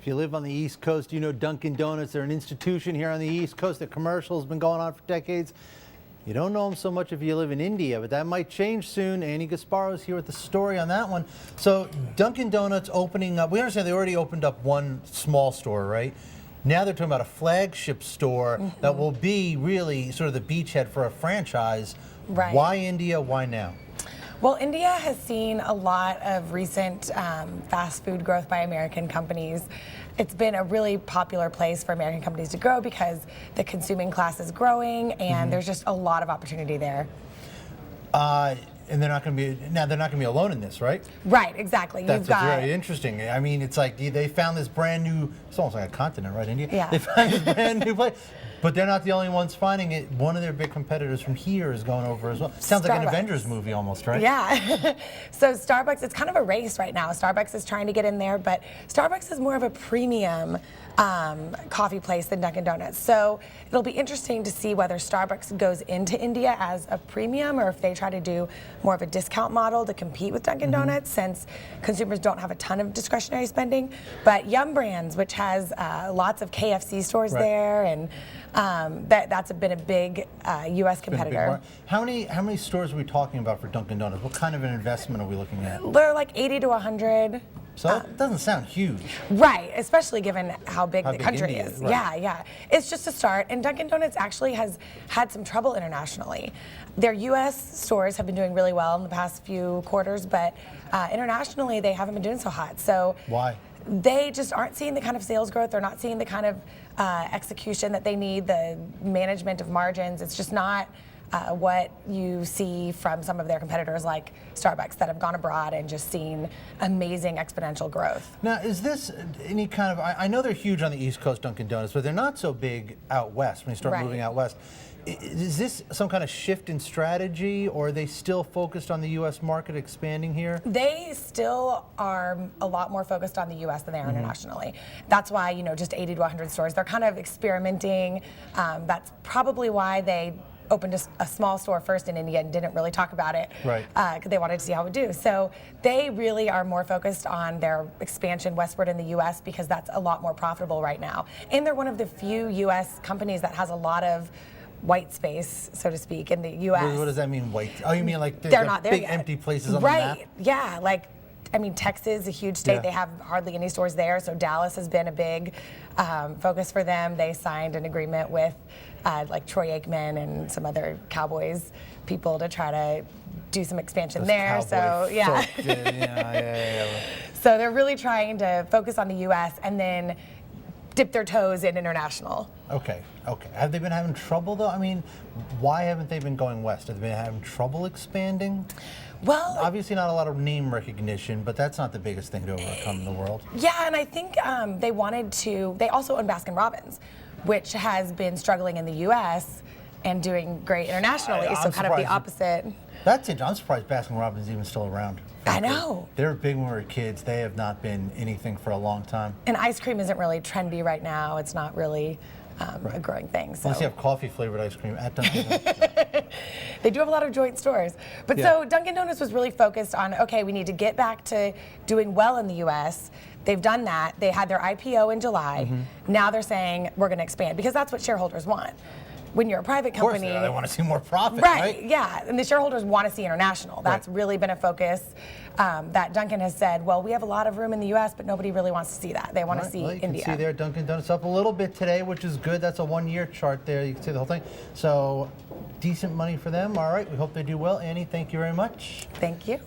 If you live on the East Coast, you know Dunkin Donuts. They're an institution here on the East Coast. The commercial has been going on for decades. You don't know them so much if you live in India, but that might change soon. Annie Gasparro is here with the story on that one. So Dunkin Donuts opening up, we understand they already opened up one small store, right? Now they're talking about a flagship store that will be really sort of the beachhead for a franchise. Right. Why India? Why now? Well, India has seen a lot of recent fast food growth by American companies. It's been a really popular place for American companies to grow because the consuming class is growing and there's just a lot of opportunity there. And they're not going to be, now they're not going to be alone in this, right? Right, exactly. That's very interesting. I mean, it's like they found this brand new, it's almost like a continent, right, India? Yeah. They found this brand new place. But they're not the only ones finding it. One of their big competitors from here is going over as well. Sounds like an Avengers movie almost, right? Yeah. So Starbucks, it's kind of a race right now. Starbucks is trying to get in there, but Starbucks is more of a premium coffee place than Dunkin Donuts. So it'll be interesting to see whether Starbucks goes into India as a premium or if they try to do more of a discount model to compete with Dunkin Donuts, since consumers don't have a ton of discretionary spending. But Yum Brands, which has lots of KFC stores there, and that's been a big U.S. competitor. How many stores are we talking about for Dunkin Donuts? What kind of an investment are we looking at? They're like 80 to 100. So it doesn't sound huge. Right, especially given how big the country India is. Right. Yeah. It's just a start, and Dunkin Donuts actually has had some trouble internationally. Their U.S. stores have been doing really well in the past few quarters, but internationally they haven't been doing so hot. So why? They just aren't seeing the kind of sales growth. They're not seeing the kind of execution that they need, the management of margins. It's just not what you see from some of their competitors like Starbucks that have gone abroad and just seen amazing exponential growth. Now, is this any kind of, I know they're huge on the East Coast, Dunkin Donuts, but they're not so big out west when you start moving out west. Is this some kind of shift in strategy, or are they still focused on the U.S. market expanding here? They still are a lot more focused on the U.S. than they are internationally. That's why, just 80 to 100 stores. They're kind of experimenting. That's probably why they opened a small store first in India and didn't really talk about it, right? Because they wanted to see how it would do. So they really are more focused on their expansion westward in the U.S. because that's a lot more profitable right now. And they're one of the few U.S. companies that has a lot of white space, so to speak, in the U.S. What does that mean, white? Oh, you mean like they're not there big yet. Empty places on the map? Right, yeah, like, I mean, Texas is a huge state. They have hardly any stores there, so Dallas has been a big focus for them. They signed an agreement with like Troy Aikman and some other Cowboys people to try to do some expansion there. So so they're really trying to focus on the U.S. and then dip their toes in international. Okay. Have they been having trouble though? I mean, why haven't they been going west? Have they been having trouble expanding? Well, obviously not a lot of name recognition, but that's not the biggest thing to overcome in the world. Yeah, and I think they wanted to, they also own Baskin-Robbins, which has been struggling in the U.S. and doing great internationally, so kind of the opposite. That's it. I'm surprised Baskin-Robbins is even still around. I know. They were big when we were kids. They have not been anything for a long time. And ice cream isn't really trendy right now. It's not really a growing thing. So. Unless you have coffee-flavored ice cream at Dunkin' Donuts. They do have a lot of joint stores. But so Dunkin' Donuts was really focused on, okay, we need to get back to doing well in the U.S. They've done that. They had their IPO in July. Now they're saying we're going to expand because that's what shareholders want. When you're a private company, of course, they want to see more profit, right? Yeah, and the shareholders want to see international. That's really been a focus that Dunkin' has said, well, we have a lot of room in the U.S., but nobody really wants to see that. They want to see you India. can see there Dunkin' Donuts up a little bit today, which is good. That's a one-year chart there. You can see the whole thing. So decent money for them. All right, we hope they do well. Annie, thank you very much. Thank you.